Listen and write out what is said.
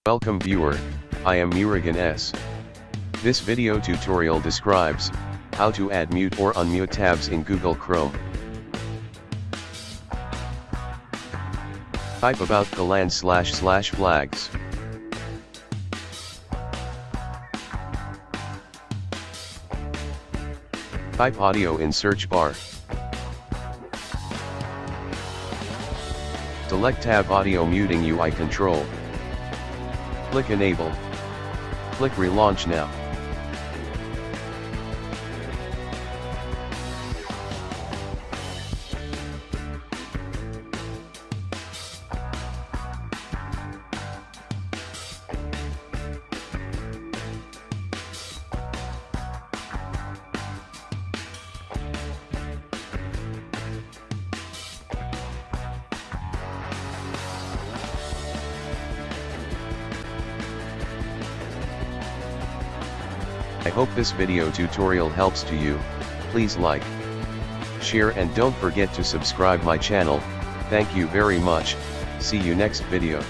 Welcome viewer, I am Murugan S. This video tutorial describes how to add mute or unmute tabs in Google Chrome. Type about command//flags. Type audio in search bar. Select tab audio muting UI control. Click enable. Click relaunch now. I hope this video tutorial helps to you. Please like, share and don't forget to subscribe my channel. Thank you very much. See you next video.